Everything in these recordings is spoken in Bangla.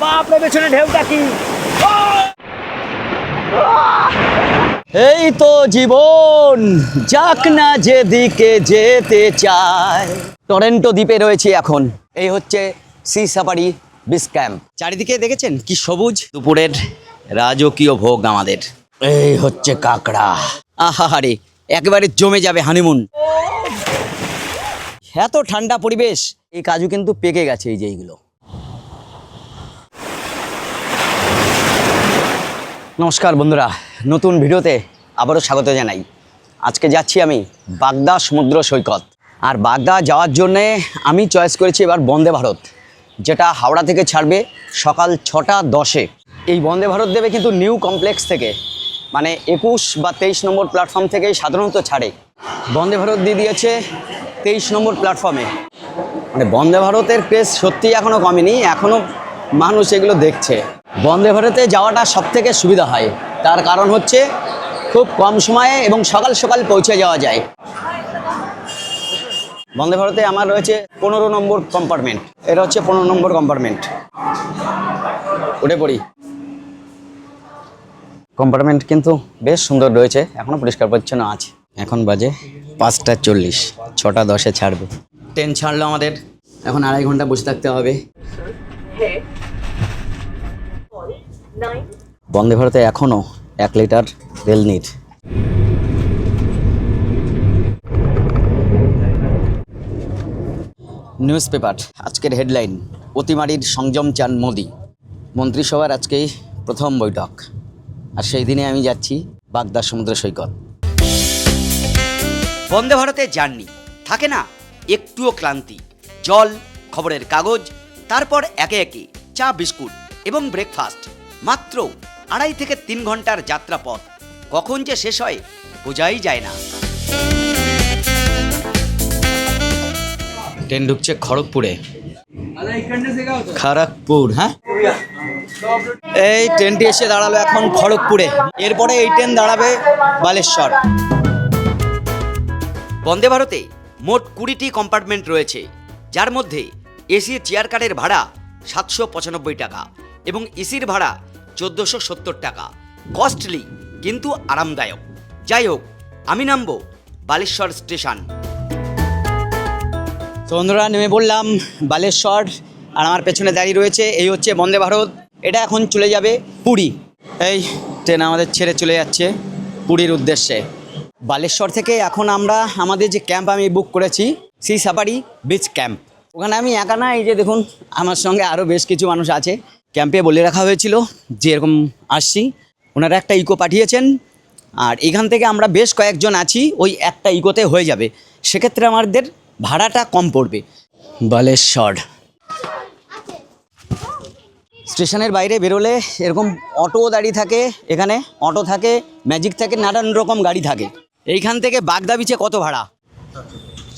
বাপরে পেছনে ঢেউটা কি! এই তো জীবন, যাক না যেদিকে যেতে চায়। টরেন্টো দ্বীপে রয়েছে এখন। এই হচ্ছে সি সাফারি বিচ ক্যাম্প। চারিদিকে দেখেছেন কি সবুজ। দুপুরের রাজকীয় ভোগ আমাদের। এই হচ্ছে কাঁকড়া। আহারে, একেবারে জমে যাবে হানিমুন। এত ঠান্ডা পরিবেশ। এই কাজু কিন্তু পেকে গেছে, এই যে এইগুলো। নমস্কার বন্ধুরা, নতুন ভিডিওতে আবারও স্বাগত জানাই। আজকে যাচ্ছি আমি বাগদা সমুদ্র সৈকত। আর বাগদা যাওয়ার জন্যে আমি চয়েস করেছি এবার বন্দে ভারত, যেটা হাওড়া থেকে ছাড়বে সকাল 6টা 10-এ। এই বন্দে ভারত দেবে কিন্তু নিউ কমপ্লেক্স থেকে, মানে 21 বা 23 নম্বর প্ল্যাটফর্ম থেকেই সাধারণত ছাড়ে। বন্দে ভারত দিয়ে দিয়েছে 23 নম্বর প্ল্যাটফর্মে। মানে বন্দে ভারতের ক্রেজ সত্যিই এখনও কমেনি, এখনও মানুষ এগুলো দেখছে। বন্দে ভারতে যাওয়াটা সবথেকে সুবিধা হয়, তার কারণ হচ্ছে খুব কম সময়ে এবং সকাল সকাল পৌঁছে যাওয়া যায়। বন্দে ভারতে আমার রয়েছে 15 নম্বর কম্পার্টমেন্ট। এটা হচ্ছে 15 নম্বর কম্পার্টমেন্ট। উঠে পড়ি। কম্পার্টমেন্ট কিন্তু বেশ সুন্দর রয়েছে, এখনও পরিষ্কার পরিচ্ছন্ন আছে। এখন বাজে 5টা 40, 6টা 10-এ ছাড়বে। ট্রেন ছাড়লো আমাদের, এখন 2.5 ঘন্টা বসে থাকতে হবে। বন্দে ভারতে এখনও 1 লিটার তেল নিট। নিউজ পেপার আজকের হেডলাইন: অতিমারির সংযম চান মোদি। মন্ত্রিসভার আজকেই প্রথম বৈঠক, আর সেই দিনে আমি যাচ্ছি বাগদা সমুদ্র সৈকত। বন্দে ভারতে জার্নি থাকে না একটুও ক্লান্তি। জল, খবরের কাগজ, তারপর একে একে চা, বিস্কুট এবং ব্রেকফাস্ট। মাত্র 2.5 থেকে 3 ঘন্টার যাত্রাপথ কখন যে শেষ হয় বোঝাই যায় না। ট্রেন ঢুকছে খড়গপুরে। খড়গপুর, হ্যাঁ, এই ট্রেনটি এসে দাঁড়ালো এখন খড়গপুরে। এরপরে এই ট্রেন দাঁড়াবে বালেশ্বর। বন্দে ভারতে মোট 20টি কম্পার্টমেন্ট রয়েছে, যার মধ্যে এসি চেয়ার কারের ভাড়া 795 টাকা এবং এসির ভাড়া 1470 টাকা। কস্টলি কিন্তু আরামদায়ক। যাই হোক, আমি নামবো বালেশ্বর স্টেশন। তো বন্ধুরা, নেমে পড়লাম বালেশ্বর, আর আমার পেছনে দাঁড়িয়ে রয়েছে এই হচ্ছে বন্দে ভারত। এটা এখন চলে যাবে পুরী। এই ট্রেন আমাদের ছেড়ে চলে যাচ্ছে পুরীর উদ্দেশ্যে। বালেশ্বর থেকে এখন আমরা আমাদের যে ক্যাম্প আমি বুক করেছি, সি সাফারি বিচ ক্যাম্প, ওখানে আমি একা না, এই যে দেখুন আমার সঙ্গে আরও বেশ কিছু মানুষ আছে। ক্যাম্পে বলে রাখা হয়েছিল যে এরকম আসছি, ওনারা একটা ইকো পাঠিয়েছেন, আর এখান থেকে আমরা বেশ কয়েকজন আছি, ওই একটা ইকোতে হয়ে যাবে। সেক্ষেত্রে আমাদের ভাড়াটা কম পড়বে। বালেশ্বর স্টেশনের বাইরে বেরোলে এরকম অটো দাঁড়িয়ে থাকে, এখানে অটো থাকে, ম্যাজিক থাকে, নানান রকম গাড়ি থাকে। এইখান থেকে বাগদা বিচে কত ভাড়া?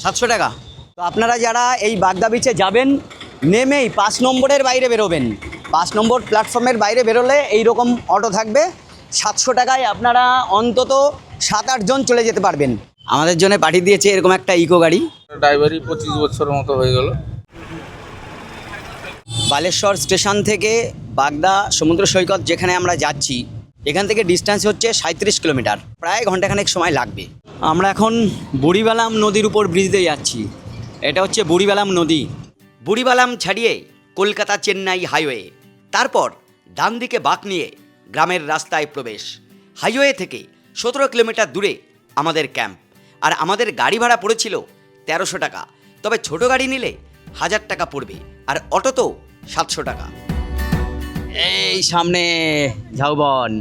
700 টাকা। তো আপনারা যারা এই বাগদা বিচে যাবেন, নেমেই 5 নম্বরের বাইরে বেরোবেন। 5 নম্বর প্ল্যাটফর্মের বাইরে বেরোলে এইরকম অটো থাকবে। 700 টাকায় আপনারা অন্তত 7-8 জন চলে যেতে পারবেন। আমাদের জন্য পাঠিয়ে দিয়েছে এরকম একটা ইকো গাড়ি। ড্রাইভারই 25 বছরের মতো হয়ে গেল। বালেশ্বর স্টেশন থেকে বাগদা সমুদ্র সৈকত যেখানে আমরা যাচ্ছি, এখান থেকে ডিস্টেন্স হচ্ছে 37 কিলোমিটার, প্রায় ঘন্টাখানেক সময় লাগবে। আমরা এখন বুড়িবালাম নদীর উপর ব্রিজ দিয়ে যাচ্ছি। এটা হচ্ছে বুড়িবালাম নদী। বুড়িবালাম ছাড়িয়ে কলকাতা চেন্নাই হাইওয়ে, তারপর ডান দিকে বাঁক নিয়ে গ্রামের রাস্তায় প্রবেশ। হাইওয়ে থেকে 17 কিলোমিটার দূরে আমাদের ক্যাম্প, আর আমাদের গাড়ি ভাড়া পড়েছিল 1300 টাকা। তবে ছোট গাড়ি নিলে 1000 টাকা পড়বে, আর অটো তো 700 টাকা। এই সামনে ঝাউবন,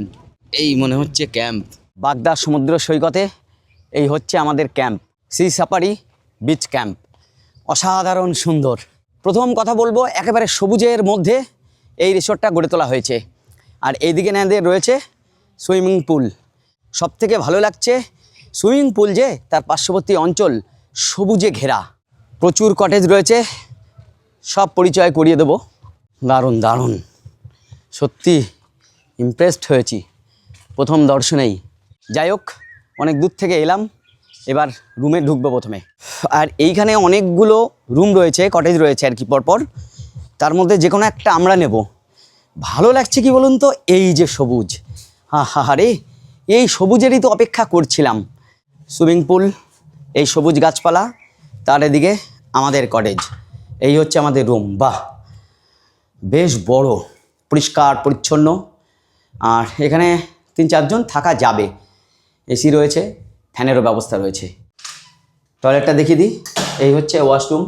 এই মনে হচ্ছে ক্যাম্প বাগদা সমুদ্র সৈকতে। এই হচ্ছে আমাদের camp, sea safari beach camp. অসাধারণ সুন্দর। প্রথম কথা বলবো, একেবারে সবুজের মধ্যে এই রিসোর্টটা গড়ে তোলা হয়েছে। আর এইদিকে নাদের রয়েছে সুইমিং পুল। সব থেকে ভালো লাগছে সুইমিং পুল যে তার পার্শ্ববর্তী অঞ্চল সবুজে ঘেরা, প্রচুর কটেজ রয়েছে, সব পরিচয় করিয়ে দেবো। দারুণ দারুণ, সত্যি ইমপ্রেসড হয়েছি প্রথম দর্শনেই। যাই হোক, অনেক দূর থেকে এলাম, এবার রুমে ঢুকবো প্রথমে। আর এইখানে অনেকগুলো রুম রয়েছে, কটেজ রয়েছে আর কি পরপর। তার মধ্যে যে কোনো একটা আমরা নেব। ভালো লাগছে কি বলুন তো, এই যে সবুজ, রে এই সবুজেরই তো অপেক্ষা করছিলাম। সুইমিং পুল, এই সবুজ গাছপালা, তার এদিকে আমাদের কটেজ, এই হচ্ছে আমাদের রুম। বাহ, বেশ বড়, পরিষ্কার পরিচ্ছন্ন, আর এখানে 3-4 জন থাকা যাবে। এসি রয়েছে, ফ্যানেরও ব্যবস্থা রয়েছে। টয়লেটটা দেখিয়ে দিই, এই হচ্ছে ওয়াশরুম,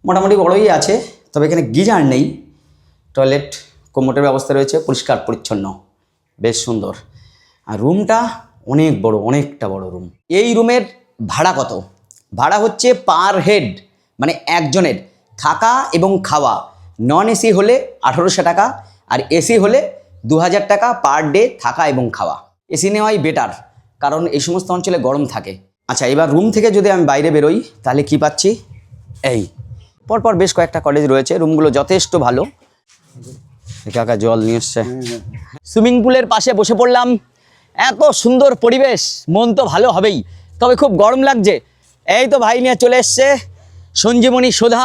মোটামুটি বড়ই আছে, তবে এখানে গিজার নেই। টয়লেট, কোমোটের ব্যবস্থা রয়েছে, পরিষ্কার পরিচ্ছন্ন, বেশ সুন্দর। আর রুমটা অনেক বড়, অনেকটা বড় রুম। এই রুমের ভাড়া কত? ভাড়া হচ্ছে পার হেড, মানে একজনের থাকা এবং খাওয়া। নন এসি হলে 1800 টাকা, আর এসি হলে 2000 টাকা পার ডে থাকা এবং খাওয়া। এসি নেওয়াই বেটার, কারণ এই সমস্ত অঞ্চলে গরম থাকে। আচ্ছা, এবার রুম থেকে যদি আমি বাইরে বেরোই তাহলে কি পাচ্ছি? এই পরপর বেশ কয়েকটা কলেজ রয়েছে, রুমগুলো যথেষ্ট ভালো। একা জল নিয়ে এসছে। সুইমিং পুলের পাশে বসে পড়লাম, এত সুন্দর পরিবেশ, মন তো ভালো হবেই, তবে খুব গরম লাগছে। এই তো ভাই নিয়ে চলে এসছে সঞ্জীবনী সোধা।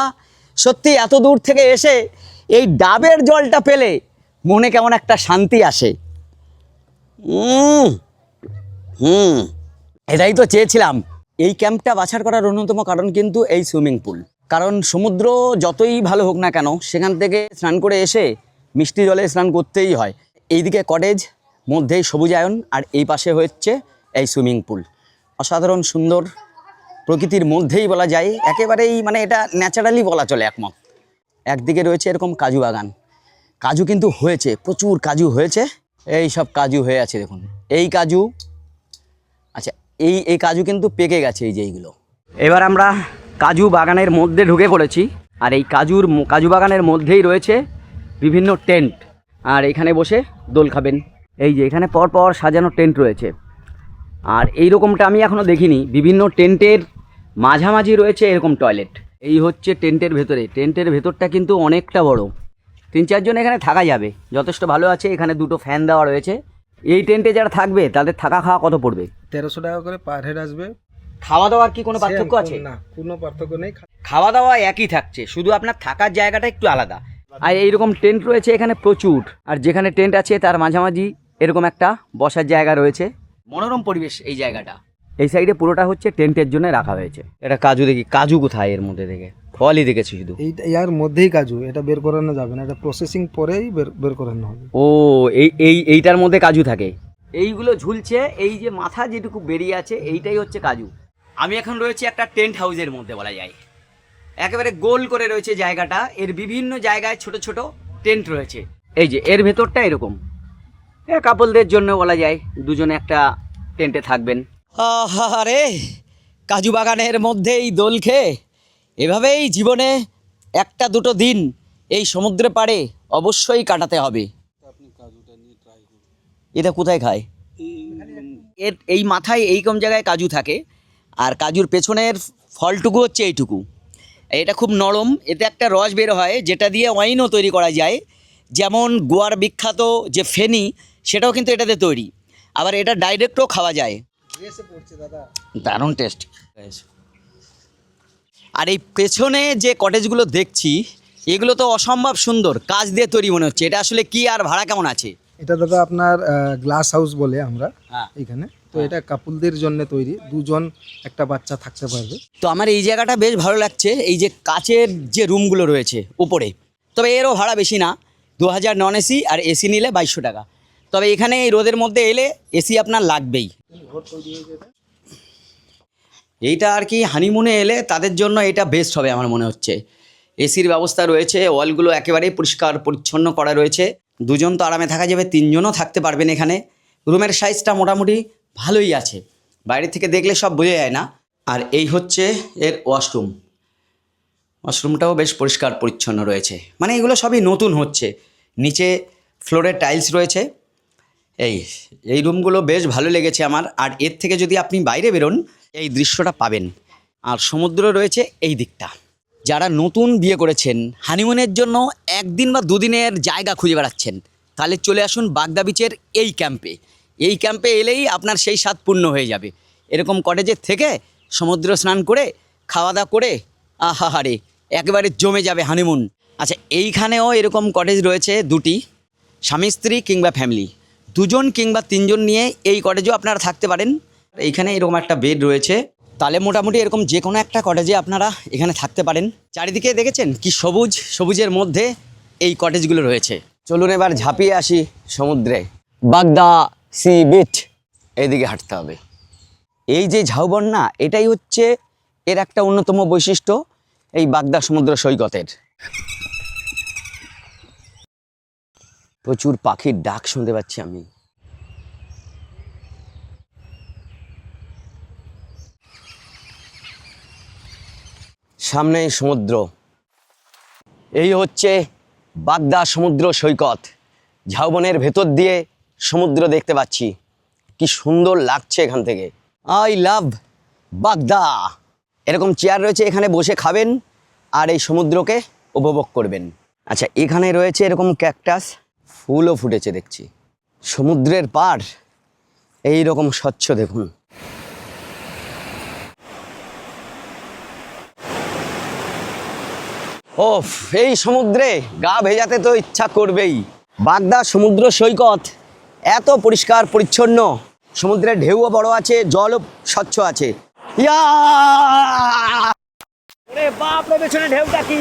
সত্যি এত দূর থেকে এসে এই ডাবের জলটা পেলে মনে কেমন একটা শান্তি আসে। এটাই তো চেয়েছিলাম। এই ক্যাম্পটা বাছার করার অন্যতম কারণ কিন্তু এই সুইমিং পুল, কারণ সমুদ্র যতই ভালো হোক না কেন, সেখান থেকে স্নান করে এসে মিষ্টি জলে স্নান করতেই হয়। এইদিকে কটেজ, মধ্যেই সবুজায়ন, আর এই পাশে হচ্ছে এই সুইমিং পুল। অসাধারণ সুন্দর, প্রকৃতির মধ্যেই বলা যায়, একেবারেই মানে এটা ন্যাচারালি বলা চলে একমত। একদিকে রয়েছে এরকম কাজু বাগান, কাজু কিন্তু হয়েছে, প্রচুর কাজু হয়েছে। এই সব কাজু হয়ে আছে দেখুন, এই কাজু। আচ্ছা, এই কাজু কিন্তু পেকে গেছে, এই যে এইগুলো। এবার আমরা কাজু বাগানের মধ্যে ঢুকে পড়েছি, আর এই কাজু বাগানের মধ্যেই রয়েছে বিভিন্ন টেন্ট, আর এখানে বসে দোল খাবেন। এই যে এখানে পরপর সাজানো টেন্ট রয়েছে, আর এই রকমটা আমি এখনও দেখিনি। বিভিন্ন টেন্টের মাঝামাঝি রয়েছে এরকম টয়লেট। এই হচ্ছে টেন্টের ভেতরে, টেন্টের ভেতরটা কিন্তু অনেকটা বড়, 3-4 জন এখানে থাকা যাবে, যথেষ্ট ভালো আছে। এখানে 2টো ফ্যান দেওয়া রয়েছে। এই টেন্টে যারা থাকবে তাদের থাকা খাওয়া কত পড়বে? 1300 টাকা করে পার হেড আসবে। খাওয়া দাওয়ার কি কোনো পার্থক্য আছে? না, কোনো পার্থক্য নেই, খাওয়া দাওয়া একই থাকছে, শুধু আপনার থাকার জায়গাটা একটু আলাদা। আর এইরকম টেন্ট রয়েছে এখানে প্রচুর, আর যেখানে টেন্ট আছে তার মাঝামাঝি এরকম একটা বসার জায়গা রয়েছে। মনোরম পরিবেশ এই জায়গাটা। এই সাইডে পুরোটা হচ্ছে টেন্টের জন্য রাখা হয়েছে। এটা কাজু দেখি, কাজু কোথায় এর মধ্যে থেকে? ফলই দেখেছি শুধু। এর মধ্যেই কাজু, এটা বের করানো যাবে না, এটা প্রসেসিং পরেই বের করানো হবে। ও, এইটার মধ্যে কাজু থাকে। এইগুলো ঝুলছে, এই যে মাথা যেটুকু বেরিয়ে আছে এইটাই হচ্ছে কাজু। আমি এখন রয়েছি একটা টেন্ট হাউসের মধ্যে বলা যায়, একেবারে গোল করে রয়েছে জায়গাটা। এর বিভিন্ন জায়গায় ছোট ছোট টেন্ট রয়েছে। এই যে এর ভেতরটা এরকম, কাপলদের জন্য বলা যায়, দুজনে একটা টেন্টে থাকবেন। আরে কাজু বাগানের মধ্যেই দোল খেয়ে এভাবেই জীবনে 1-2 দিন এই সমুদ্রে পাড়ে অবশ্যই কাটাতে হবে। এটা কোথায় খায়? এই মাথায় এইরকম জায়গায় কাজু থাকে, আর কাজুর পেছনের ফলটুকু হচ্ছে এইটুকু। এটা খুব নরম, এতে একটা রস বের হয় যেটা দিয়ে ওয়াইনও তৈরি করা যায়। যেমন গোয়ার বিখ্যাত যে ফেনি, সেটাও কিন্তু এটাতে তৈরি। আবার এটা ডাইরেক্টও খাওয়া যায়। দারুণ টেস্ট। আর এই পেছনে যে কটেজগুলো দেখছি, এগুলো তো অসম্ভব সুন্দর, কাজ দিয়ে তৈরি মনে হচ্ছে। এটা আসলে কি, আর ভাড়া কেমন আছে? এটা দাদা আপনার গ্লাস হাউস বলে আমরা হ্যাঁ। এখানে, তো এটা কাপলদের জন্য তৈরি, 2 জন একটা বাচ্চা থাকতে পারবে। তো আমার এই জায়গাটা বেশ ভালো লাগছে, এই যে কাচের যে রুমগুলো রয়েছে উপরে। তবে এরও ভাড়া বেশি না, 2000 নন এসি, আর এসি নিলে 2200 টাকা। তবে এখানে এই রোদের মধ্যে এলে এসি আপনার লাগবেই। এইটা আর কি হানিমুনে এলে তাদের জন্য এটা বেস্ট হবে আমার মনে হচ্ছে। এসির ব্যবস্থা রয়েছে, ওয়ালগুলো একেবারেই পরিষ্কার পরিচ্ছন্ন করা রয়েছে। 2 জন তো আরামে থাকা যাবে, 3 জনও থাকতে পারবেন এখানে। রুমের সাইজটা মোটামুটি ভালোই আছে, বাইরে থেকে দেখলে সব বোঝা যায় না। আর এই হচ্ছে এর ওয়াশরুম, ওয়াশরুমটাও বেশ পরিষ্কার পরিচ্ছন্ন রয়েছে। মানে এগুলো সবই নতুন হচ্ছে। নিচে ফ্লোরে টাইলস রয়েছে। এই রুমগুলো বেশ ভালো লেগেছে আমার। আর এর থেকে যদি আপনি বাইরে বেরোন, এই দৃশ্যটা পাবেন। আর সমুদ্র রয়েছে এই দিকটা। যারা নতুন বিয়ে করেছেন, হানিমুনের জন্য 1 দিন বা 2 দিনের জায়গা খুঁজে বেড়াচ্ছেন, তাহলে চলে আসুন বাগদা বিচের এই ক্যাম্পে। এই ক্যাম্পে এলেই আপনার সেই স্বাদ পূর্ণ হয়ে যাবে। এরকম কটেজের থেকে সমুদ্র স্নান করে খাওয়া দাওয়া করে আহাহারে একেবারে জমে যাবে হানিমুন। আচ্ছা, এইখানেও এরকম কটেজ রয়েছে 2টি। স্বামী স্ত্রী কিংবা ফ্যামিলি, 2জন কিংবা 3জন নিয়ে এই কটেজেও আপনারা থাকতে পারেন। এইখানে এরকম একটা বেড রয়েছে, তাহলে মোটামুটি এরকম যে কোনো একটা কটেজে আপনারা এখানে থাকতে পারেন। চারিদিকে দেখেছেন কি সবুজ, সবুজের মধ্যে এই কটেজগুলো রয়েছে। চলুন এবার ঝাঁপিয়ে আসি সমুদ্রে। বাগদা সি বিচ, এইদিকে হাঁটতে হবে। এই যে ঝাউবন না, এটাই হচ্ছে এর একটা অন্যতম বৈশিষ্ট্য এই বাগদা সমুদ্র সৈকতের। প্রচুর পাখির ডাক শুনতে পাচ্ছি আমি। সামনে সমুদ্র, এই হচ্ছে বাগদা সমুদ্র সৈকত। ঝাউবনের ভেতর দিয়ে সমুদ্র দেখতে পাচ্ছি, কি সুন্দর লাগছে এখান থেকে। আই লাভ বাগদা। এরকম চেয়ার রয়েছে, এখানে বসে খাবেন আর এই সমুদ্রকে উপভোগ করবেন। আচ্ছা, এখানে রয়েছে এরকম ক্যাকটাস, ফুলও ফুটেছে দেখছি। সমুদ্রের পাড় এই রকম স্বচ্ছ দেখুন। ওফ, এই সমুদ্রে গা ভেজাতে তো ইচ্ছা করবেই। বাগদা সমুদ্র সৈকত এত পরিষ্কার পরিচ্ছন্ন, সমুদ্রের ঢেউও বড় আছে, জলও স্বচ্ছ আছে। ইয়া! ওরে বাপ রে, পেছনে ঢেউটা কি!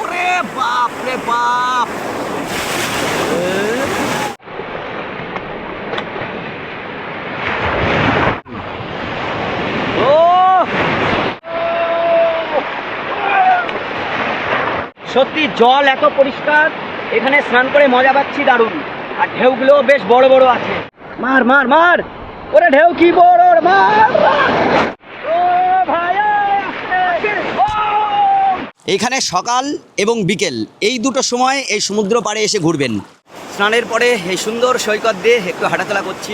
ওরে বাপ রে বাপ! ও! সত্যি জল এত পরিষ্কার, এখানে স্নান করে মজা পাচ্ছি দারুণ। আর ঢেউগুলো বেশ বড় বড় আছে। মার মার মার, ওরে ঢেউ কি বড়, মার! ও ভাই! এইখানে সকাল এবং বিকেল এই দুটো সময় এই সমুদ্র পাড়ে এসে ঘুরবেন। স্নানের পরে এই সুন্দর সৈকত দিয়ে একটু হাঁটাচলা করছি।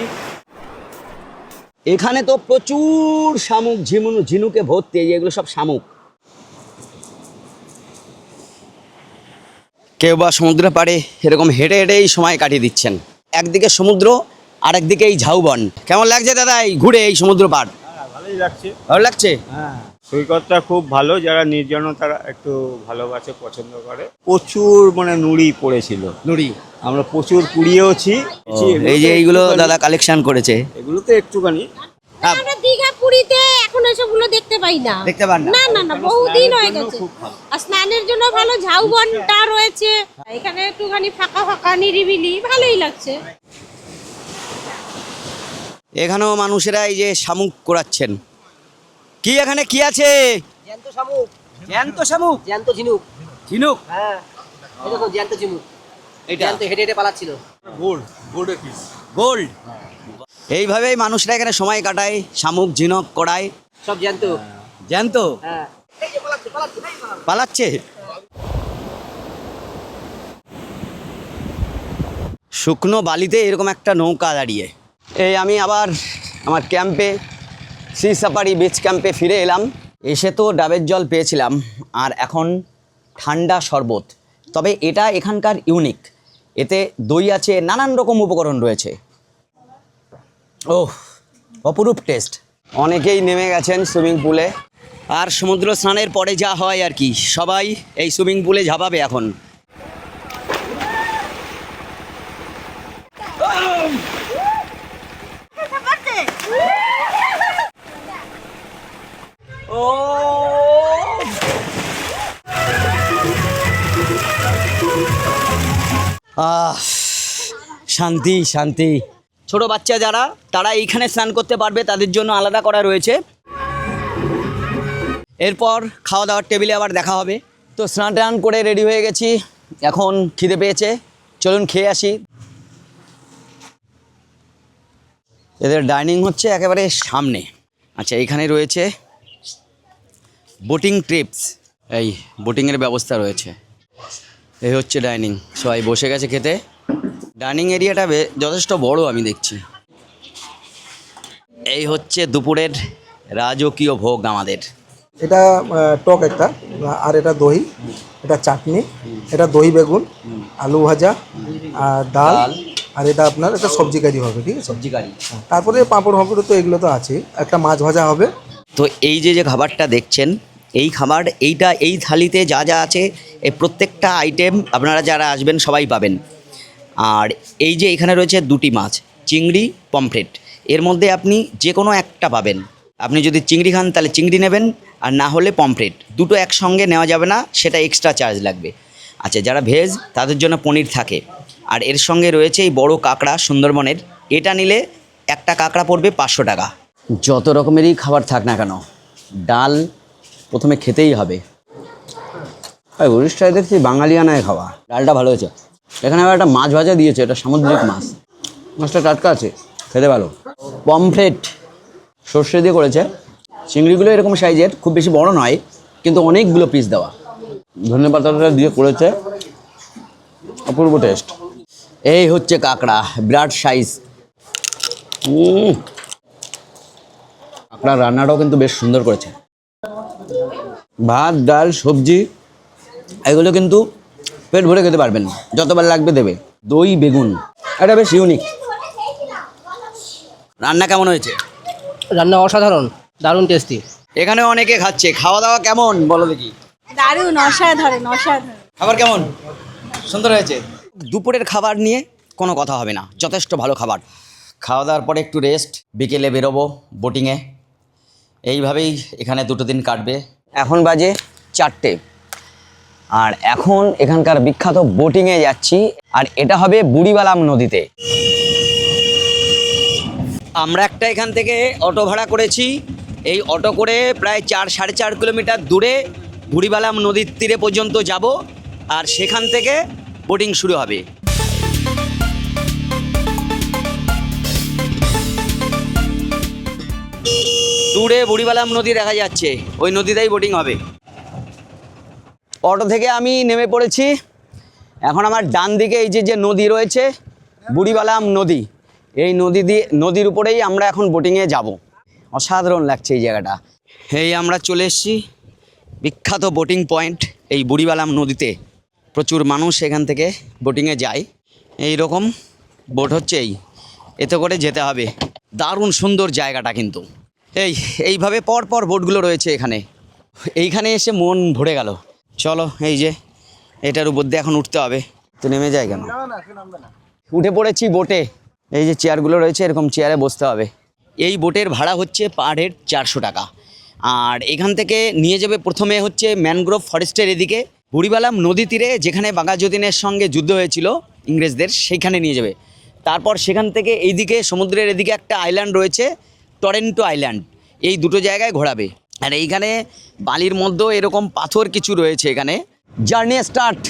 এখানে তো প্রচুর শামুক, ঝিনুকে ভর্তি, এগুলো সব শামুক। কেউ বা সমুদ্র পাড়ে এরকম হেঁটে হেঁটেই সময় কাটিয়ে দিচ্ছেন। একদিকে সমুদ্র আর একদিকে এই ঝাউবন। কেমন লাগছে দাদা এই ঘুরে এই সমুদ্র পাড়? ভালোই লাগছে। ভালো লাগছে? হ্যাঁ, সৈকতটা খুব ভালো, যারা নির্জনতা একটু ভালোবাসে, পছন্দ করে। প্রচুর মানে নুড়ি পড়েছিল, নুড়ি আমরা প্রচুর কুড়িয়েওছি। এই যে এইগুলো দাদা কালেকশন করেছে, এগুলো তো একটুখানি। আমরা দীঘা পুরীতে এখন এসবগুলো দেখতে পাই না। দেখতে পান না? না না না, বহুদিন হয়ে গেছে। আর স্নানের জন্য ভালো ঝাউবনটা রয়েছে এখানে, একটুখানি ফাঁকা ফাঁকা নিরিবিলি, ভালোই লাগছে। এখানেও মানুষেরা এই যে শামুক কোড়াচ্ছেন। কি এখানে কি আছে? জ্যান্ত শামুক, জ্যান্ত শামুক, জ্যান্ত ঝিনুক। ঝিনুক। হ্যাঁ, এই দেখো জ্যান্ত ঝিনুক, এটা জ্যান্ত হেঁটে হেঁটে পালাচ্ছিল। গোল্ড। এইভাবেই মানুষরা এখানে সময় কাটায়, শামুক ঝিনুক কড়ায়। সব জ্যান্ত। জ্যান্ত হ্যাঁ, পালাচ্ছে। শুকনো বালিতে এরকম একটা নৌকা দাঁড়িয়ে। এই আমি আবার আমার ক্যাম্পে, সি সাফারি বিচ ক্যাম্পে ফিরে এলাম। এসে তো ডাবের জল পেয়েছিলাম, আর এখন ঠান্ডা শরবত। তবে এটা এখানকার ইউনিক, এতে দই আছে, নানান রকম উপকরণ রয়েছে। ওহ, অপরূপ টেস্ট। অনেকেই নেমে গেছেন সুইমিং পুলে, আর সমুদ্র স্নানের পরে যা হয় আর কি, সবাই এই সুইমিং পুলে ঝাঁপাবে এখন। ও আহ, শান্তি শান্তি। ছোট বাচ্চা যারা, তারা এইখানে স্নান করতে পারবে, তাদের জন্য আলাদা করা রয়েছে। এরপর খাওয়া দাওয়ার টেবিলে আবার দেখা হবে। তো স্নান টান করে রেডি হয়ে গেছি, এখন খিদে পেয়েছে, চলুন খেয়ে আসি। এদের ডাইনিং হচ্ছে একেবারে সামনে। আচ্ছা, এখানে রয়েছে বোটিং ট্রিপস, এই বোটিংয়ের ব্যবস্থা রয়েছে। এই হচ্ছে ডাইনিং, সবাই বসে গেছে খেতে। ডাইনিং এরিয়াটা যথেষ্ট বড় আমি দেখছি। এই হচ্ছে দুপুরের রাজকীয় ভোগ আমাদের। এটা টক একটা, আর এটা দই, এটা চাটনি, এটা দই বেগুন, আলু ভাজা, আর ডাল, আর এটা আপনার একটা সবজি কারি হবে, ঠিক আছে? সবজি কারি। তারপরে পাঁপড় ফাঁপড় তো এগুলো তো আছে, একটা মাছ ভাজা হবে। তো এই যে খাবারটা দেখছেন, এই খাবার এই থালিতে যা যা আছে এই প্রত্যেকটা আইটেম আপনারা যারা আসবেন সবাই পাবেন। আর এই যে এখানে রয়েছে দুটি মাছ, চিংড়ি, পমফ্রেট, এর মধ্যে আপনি যে কোনো একটা পাবেন। আপনি যদি চিংড়ি খান তাহলে চিংড়ি নেবেন, আর না হলে পমফ্রেট, দুটো একসঙ্গে নেওয়া যাবে না, সেটা এক্সট্রা চার্জ লাগবে। আচ্ছা, যারা ভেজ তাদের জন্য পনির থাকে। আর এর সঙ্গে রয়েছে এই বড় কাঁকড়া সুন্দরবনের, এটা নিলে একটা কাঁকড়া পড়বে 500 টাকা। যত রকমেরই খাবার থাক না কেন, ডাল প্রথমে খেতেই হবে। উড়িষ্যায় দেখছি বাঙালিয়ানায় খাওয়া। ডালটা ভালো হয়েছে। এখানে আবার একটা মাছ ভাজা দিয়েছে, এটা সামুদ্রিক মাছ, মাছটা টাটকা আছে, খেতে ভালো। পমফ্রেট সর্ষে দিয়ে করেছে। চিংড়িগুলো এরকম সাইজের, খুব বেশি বড় নয়, কিন্তু অনেকগুলো পিস দেওয়া। ধনেপাতাটা দিয়ে করেছে, অপূর্ব টেস্ট। এই হচ্ছে কাঁকড়া, বিরাট সাইজ। কাঁকড়ার রান্নাটাও কিন্তু বেশ সুন্দর করেছে। ভাত, ডাল, সবজি এগুলো কিন্তু পেট ভরে খেতে পারবেন, যতবার লাগবে দেবে। দই বেগুন, এটা বেশ ইউনিক। রান্না কেমন হয়েছে? রান্না অসাধারণ, দারুণ টেস্টি। এখানে অনেকে খাচ্ছে, খাওয়া দাওয়া কেমন বলো দেখি? দারুণ, অসাধারণ অসাধারণ। খাবার কেমন? সুন্দর হয়েছে। দুপুরের খাবার নিয়ে কোনো কথা হবে না, যথেষ্ট ভালো খাবার। খাওয়া দাওয়ার পরে একটু রেস্ট, বিকেলে বেরোবো বোটিংয়ে। এইভাবেই এখানে 2 দিন কাটবে। এখন বাজে 4টে, আর এখন এখানকার বিখ্যাত বোটিংয়ে যাচ্ছি, আর এটা হবে বুড়িবালাম নদীতে। আমরা একটা এখান থেকে অটো ভাড়া করেছি। এই অটো করে প্রায় 4-4.5 কিলোমিটার দূরে বুড়িবালাম নদীর তীরে পর্যন্ত যাব, আর সেখান থেকে বোটিং শুরু হবে। দূরে বুড়িবালাম নদী দেখা যাচ্ছে, ওই নদীতেই বোটিং হবে। অটো থেকে আমি নেমে পড়েছি। এখন আমার ডান দিকে এই যে নদী রয়েছে, বুড়িবালাম নদী, এই নদীর উপরেই আমরা এখন বোটিংয়ে যাব। অসাধারণ লাগছে এই জায়গাটা। এই আমরা চলে এসেছি বিখ্যাত বোটিং পয়েন্ট এই বুড়িবালাম নদীতে। প্রচুর মানুষ এখান থেকে বোটিংয়ে যায়। এই রকম বোট হচ্ছে, এতে করে যেতে হবে। দারুণ সুন্দর জায়গাটা কিন্তু। এইভাবে পর বোটগুলো রয়েছে এখানে। এইখানে এসে মন ভরে গেল। চলো, এই যে এটার উপর দিয়ে এখন উঠতে হবে। তো নেমে যায় কেন? উঠে পড়েছি বোটে। এই যে চেয়ারগুলো রয়েছে, এরকম চেয়ারে বসতে হবে। এই বোটের ভাড়া হচ্ছে পার হেড 400 টাকা। আর এখান থেকে নিয়ে যাবে প্রথমে হচ্ছে ম্যানগ্রোভ ফরেস্টের এদিকে, বুড়িবালাম নদী তীরে, যেখানে বাঘাযতীনের সঙ্গে যুদ্ধ হয়েছিল ইংরেজদের, সেইখানে নিয়ে যাবে। তারপর সেখান থেকে এইদিকে সমুদ্রের এদিকে একটা আইল্যান্ড রয়েছে, টরেন্টো আইল্যান্ড, এই দুটো জায়গায় ঘোরাবে। আর এইখানে বালির মধ্যেও এরকম পাথর কিছু রয়েছে। এখানে জার্নি স্টার্ট।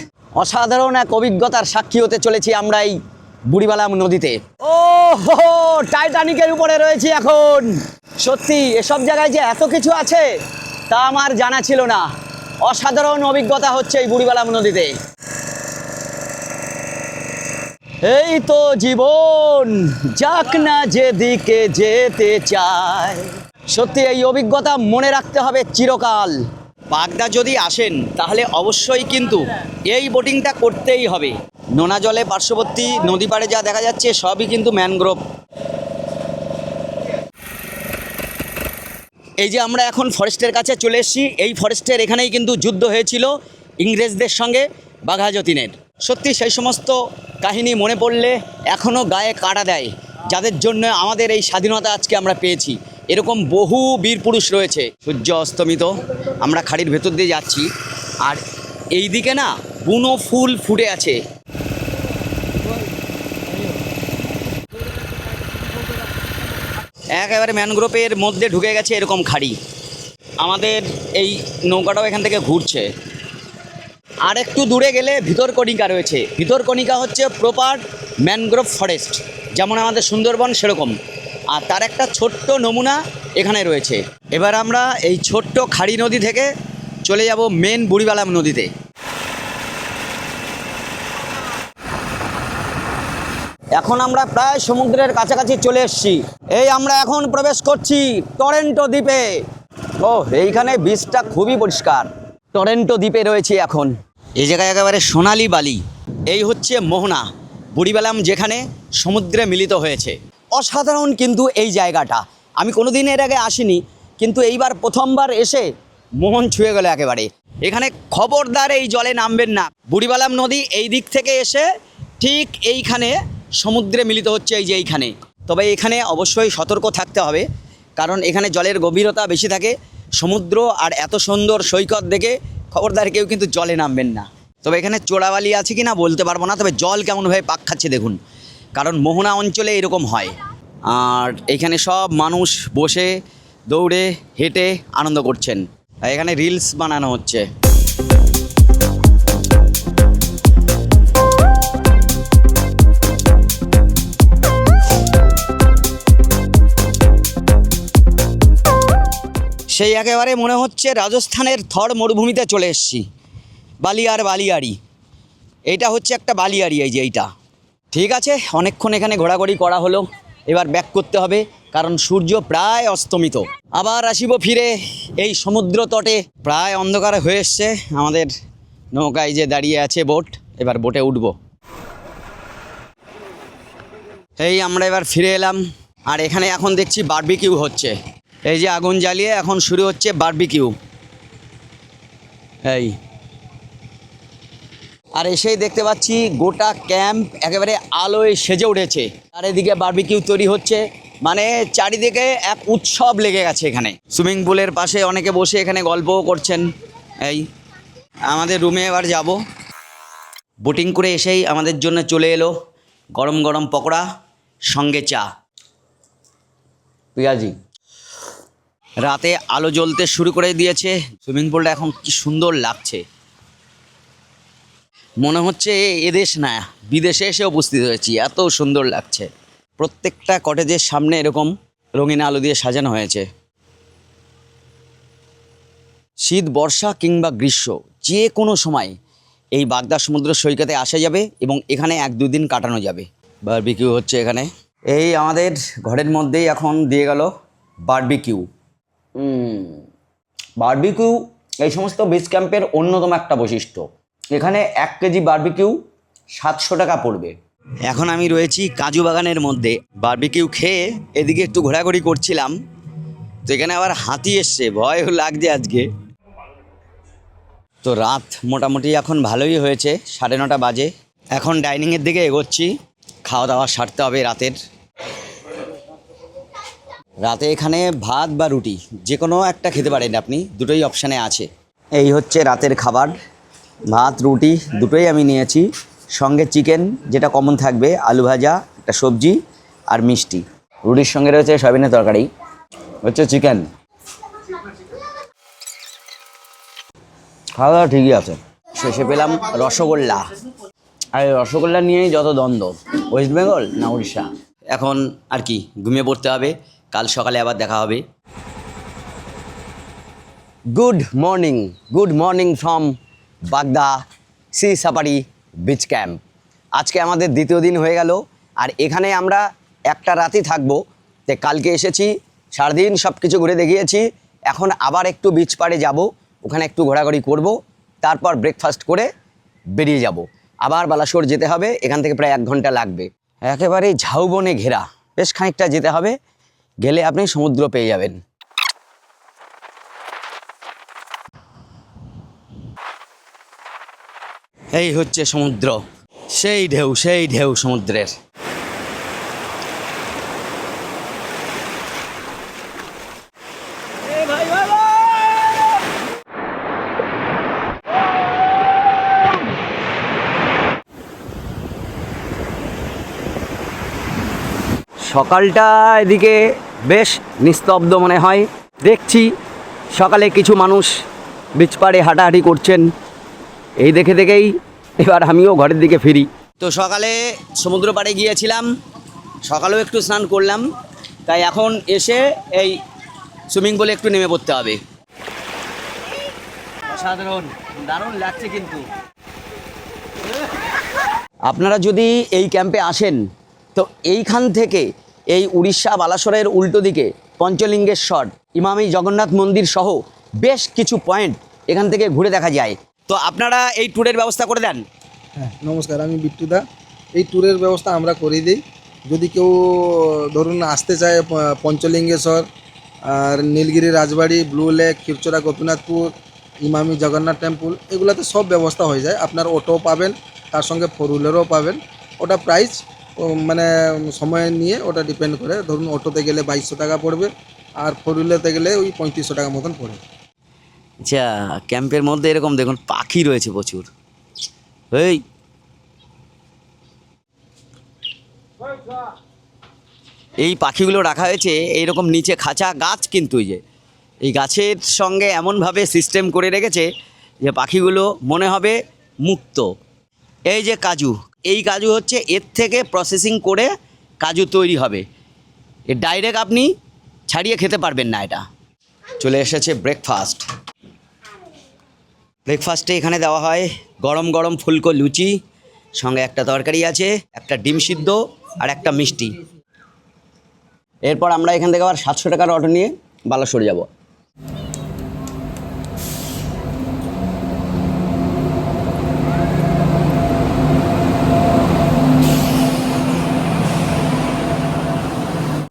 অসাধারণ এক অভিজ্ঞতার সাক্ষী হতে চলেছি আমরা এই বুড়িবালাম নদীতে। ও হো, টাইটানিকের উপরে রয়েছি এখন। সত্যি এসব জায়গায় যে এত কিছু আছে তা আমার জানা ছিল না। অসাধারণ অভিজ্ঞতা হচ্ছে এই বুড়িবালাম নদীতে। এই তো জীবন, যাক না যেদিকে যেতে চায়। সত্যি এই অভিজ্ঞতা মনে রাখতে হবে চিরকাল। বাগদা যদি আসেন তাহলে অবশ্যই কিন্তু এই বোটিংটা করতেই হবে। নোনা জলে পার্শ্ববর্তী নদী পাড়ে যা দেখা যাচ্ছে সবই কিন্তু ম্যানগ্রোভ। এই যে আমরা এখন ফরেস্টের কাছে চলে এসেছি। এই ফরেস্টের এখানেই কিন্তু যুদ্ধ হয়েছিল ইংরেজদের সঙ্গে বাঘাযতীনের। সত্যি সেই সমস্ত কাহিনী মনে পড়লে এখনও গায়ে কাঁটা দেয়, যাদের জন্য আমাদের এই স্বাধীনতা আজকে আমরা পেয়েছি। এরকম বহু বীর পুরুষ রয়েছে। সূর্য অস্তমিত, আমরা খাড়ির ভেতর দিয়ে যাচ্ছি, আর এই দিকে না বুনো ফুল ফুটে আছে। একেবারে ম্যানগ্রোভের মধ্যে ঢুকে গেছে এরকম খাড়ি। আমাদের এই নৌকাটাও এখান থেকে ঘুরছে। আর একটু দূরে গেলে ভিতরকণিকা রয়েছে। ভিতরকণিকা হচ্ছে প্রপার ম্যানগ্রোভ ফরেস্ট, যেমন আমাদের সুন্দরবন সেরকম। আর তার একটা ছোট্ট নমুনা এখানে রয়েছে। এবার আমরা এই ছোট্ট খাড়ি নদী থেকে চলে যাব মেন বুড়িবালাম নদীতে। এখন আমরা প্রায় সমুদ্রের কাছাকাছি চলে এসেছি। এই আমরা এখন প্রবেশ করছি টরেন্টো দ্বীপে। ও, এইখানে বীচটা খুবই পরিষ্কার। টরেন্টো দ্বীপে রয়েছি এখন। এই জায়গায় একেবারে সোনালি বালি। এই হচ্ছে মোহনা, বুড়িবালাম যেখানে সমুদ্রে মিলিত হয়েছে। অসাধারণ কিন্তু এই জায়গাটা। আমি কোনোদিন এর আগে আসিনি, কিন্তু এইবার প্রথমবার এসে মন ছুঁয়ে গেল একেবারে। এখানে খবরদার এই জলে নামবেন না। বুড়িবালাম নদী এই দিক থেকে এসে ঠিক এইখানে সমুদ্রে মিলিত হচ্ছে, এই যে এইখানে। তবে এখানে অবশ্যই সতর্ক থাকতে হবে, কারণ এখানে জলের গভীরতা বেশি থাকে। সমুদ্র আর এত সুন্দর সৈকত দেখে খবরদার কেউ কিন্তু জলে নামবেন না। তবে এখানে চোরাবালি আছে কি না বলতে পারবো না, তবে জল কেমনভাবে পাক খাচ্ছে দেখুন, কারণ মোহনা অঞ্চলে এরকম হয়। আর এখানে সব মানুষ বসে দৌড়ে হেঁটে আনন্দ করছেন। আর এখানে রিলস বানানো হচ্ছে। সেই একেবারে মনে হচ্ছে রাজস্থানের থর মরুভূমিতে চলে এসেছি। বালিয়াড়ি, এইটা হচ্ছে একটা বালিয়াড়ি, এই যে এইটা। ঠিক আছে, অনেকক্ষণ এখানে ঘোরাঘুরি করা হলো, এবার ব্যাক করতে হবে, কারণ সূর্য প্রায় অস্তমিত। আবার আসিব ফিরে এই সমুদ্র তটে। প্রায় অন্ধকার হয়ে এসছে। আমাদের নৌকায় যে দাঁড়িয়ে আছে বোট, এবার বোটে উঠব। এই আমরা এবার ফিরে এলাম, আর এখানে এখন দেখছি বারবিকিউ হচ্ছে। এই যে আগুন জ্বালিয়ে এখন শুরু হচ্ছে বারবিকিউ। এই আর এসেই দেখতে পাচ্ছি গোটা ক্যাম্প একেবারে আলোয় সেজে উঠেছে। আর এদিকে বারবিকিউ তৈরি হচ্ছে, মানে চারিদিকে এক উৎসব লেগে গেছে এখানে। সুইমিং পুলের পাশে অনেকে বসে এখানে গল্পও করছেন। এই আমাদের রুমে এবার যাব। বোটিং করে এসেই আমাদের জন্য চলে এলো গরম গরম পকোড়া, সঙ্গে চা, পেঁয়াজি। রাতে আলো জ্বলতে শুরু করে দিয়েছে। সুইমিং পুলটা এখন কি সুন্দর লাগছে, মনে হচ্ছে এদেশ না বিদেশে এসে উপস্থিত হয়েছি, এত সুন্দর লাগছে। প্রত্যেকটা কটেজের সামনে এরকম রঙিন আলো দিয়ে সাজানো হয়েছে। শীত, বর্ষা কিংবা গ্রীষ্ম যে কোনো সময় এই বাগদা সমুদ্র সৈকতে আসা যাবে এবং এখানে 1-2 দিন কাটানো যাবে। বারবিকিউ হচ্ছে এখানে। এই আমাদের ঘরের মধ্যেই এখন দিয়ে গেল বারবিকিউ। বারবিকিউ এই সমস্ত বেস ক্যাম্পের অন্যতম একটা বৈশিষ্ট্য। এখানে 1 কেজি বারবিকিউ 700 টাকা পড়বে। এখন আমি রয়েছি কাজু বাগানের মধ্যে। বারবিকিউ খেয়ে এদিকে একটু ঘোরাঘুরি করছিলাম, তো এখানে আবার হাতি এসছে, ভয়ও লাগছে আজকে। তো রাত মোটামুটি এখন ভালোই হয়েছে, 9:30 বাজে। এখন ডাইনিংয়ের দিকে এগোচ্ছি, খাওয়া দাওয়া সারতে হবে রাতের। রাতে এখানে ভাত বা রুটি যে কোনো একটা খেতে পারেন আপনি, দুটোই অপশানে আছে। এই হচ্ছে রাতের খাবার, ভাত রুটি দুটোই আমি নিয়েছি। সঙ্গে চিকেন যেটা কমন থাকবে, আলু ভাজা, একটা সবজি আর মিষ্টি। রুটির সঙ্গে রয়েছে সয়াবিনের তরকারি, হচ্ছে চিকেন। খাওয়া দাওয়া ঠিকই আছে। শেষে পেলাম রসগোল্লা, আর এই রসগোল্লা নিয়েই যত দ্বন্দ্ব, ওয়েস্ট বেঙ্গল না উড়িষ্যা। এখন আর কি ঘুমিয়ে পড়তে হবে, কাল সকালে আবার দেখা হবে। গুড মর্নিং ফ্রম বাগদা সি সাফারি বিচ ক্যাম্প। আজকে আমাদের দ্বিতীয় দিন হয়ে গেল, আর এখানে আমরা একটা রাতই থাকবো। তো কালকে এসেছি, সারাদিন সব কিছু ঘুরে দেখিয়েছি। এখন আবার একটু বিচ পাড়ে যাব, ওখানে একটু ঘোরাঘুরি করব, তারপর ব্রেকফাস্ট করে বেরিয়ে যাব। আবার বালাসোর যেতে হবে, এখান থেকে প্রায় 1 ঘন্টা লাগবে। একেবারে ঝাউবনে ঘেরা, বেশ খানিকটা যেতে হবে, গেলে আপনি সমুদ্র পেয়ে যাবেন। এই হচ্ছে সমুদ্র, সেই ঢেউ সমুদ্রের। সকালটা এদিকে বেশ নিস্তব্ধ মনে হয়। দেখছি সকালে কিছু মানুষ বিচ পাড়ে হাঁটাহাঁটি করছেন। এই দেখেই এবার আমিও ঘরের দিকে ফিরি। তো সকালে সমুদ্র পাড়ে গিয়েছিলাম, সকালেও একটু স্নান করলাম, তাই এখন এসে এই সুইমিং পুলে একটু নেমে পড়তে হবে। অসাধারণ, দারুণ লাগছে। কিন্তু আপনারা যদি এই ক্যাম্পে আসেন, তো এইখান থেকে এই উড়িষ্যা বালাসোরের উল্টো দিকে পঞ্চলিঙ্গেশ্বর, ইমামি জগন্নাথ মন্দির সহ বেশ কিছু পয়েন্ট এখান থেকে ঘুরে দেখা যায়। তো আপনারা এই ট্যুরের ব্যবস্থা করে দেন? হ্যাঁ, নমস্কার, আমি বিট্টুদা। এই ট্যুরের ব্যবস্থা আমরা করে দিই। যদি কেউ ধরুন আসতে চায় পঞ্চলিঙ্গেশ্বর, আর Nilgiri Rajbari, blue lake, Khirachora Gopinathpur, Emami Jagannath temple, এগুলোতে সব ব্যবস্থা হয়ে যায়। আপনার অটো পাবেন, তার সঙ্গে 4 হুইলারও পাবেন। ওটা প্রাইস মানে সময় নিয়ে ওটা ডিপেন্ড করে। ধরুন অটোতে গেলে 2200 টাকা পড়বে, আর 4 হুইলারতে গেলে ওই 3500 টাকা মতন পড়বে। আচ্ছা, ক্যাম্পের মধ্যে এরকম দেখুন পাখি রয়েছে প্রচুর। এই এই পাখিগুলো রাখা হয়েছে এইরকম নিচে খাঁচা গাছ, কিন্তু এই গাছের সঙ্গে এমনভাবে সিস্টেম করে রেখেছে যে পাখিগুলো মনে হবে মুক্ত। এই যে কাজু, এই কাজু হচ্ছে এর থেকে প্রসেসিং করে কাজু তৈরি হবে। ডাইরেক্ট আপনি ছাড়িয়ে খেতে পারবেন না। এটা চলে এসেছে ব্রেকফাস্ট। ব্রেকফাস্টে এখানে দেওয়া হয় গরম গরম ফুলকো লুচি, সঙ্গে একটা তরকারি আছে, একটা ডিম সিদ্ধ আর একটা মিষ্টি। এরপর আমরা এখান থেকে আবার 700 টাকার অটো নিয়ে বালাসোর যাব।